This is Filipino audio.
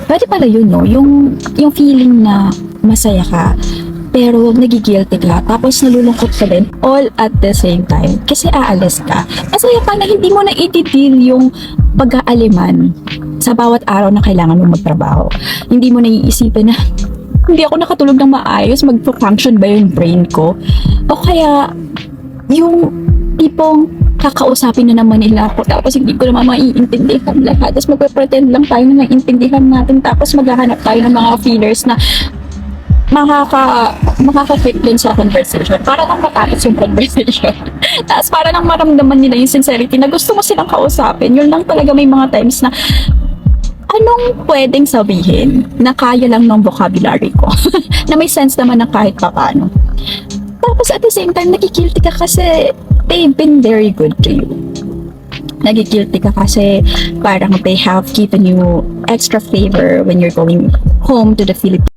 Pwede pala yun, no? Yung feeling na masaya ka, pero nagigilty ka, tapos nalulungkot ka din, all at the same time. Kasi aalis ka. Masaya ka na hindi mo na i-deal yung pag-aaliman sa bawat araw na kailangan mo magtrabaho. Hindi mo na iisipin na, hindi ako nakatulog ng maayos, mag-function ba yung brain ko? O kaya, yung tipong kakausapin na naman nila ako tapos hindi ko naman maiintindihan lahat, tapos magpe-pretend lang tayo na naiintindihan natin, tapos maghahanap tayo ng mga feelers na makaka-fit din sa conversation para lang matapos yung conversation. Tapos para lang maramdaman nila yung sincerity na gusto mo silang kausapin. Yun lang talaga, may mga times na anong pwedeng sabihin na kaya lang ng vocabulary ko na may sense naman na kahit papaano. Tapos at the same time, nagigilty ka kasi they've been very good to you. Nagigilty ka kasi parang they have given you extra favor when you're going home to the Philippines.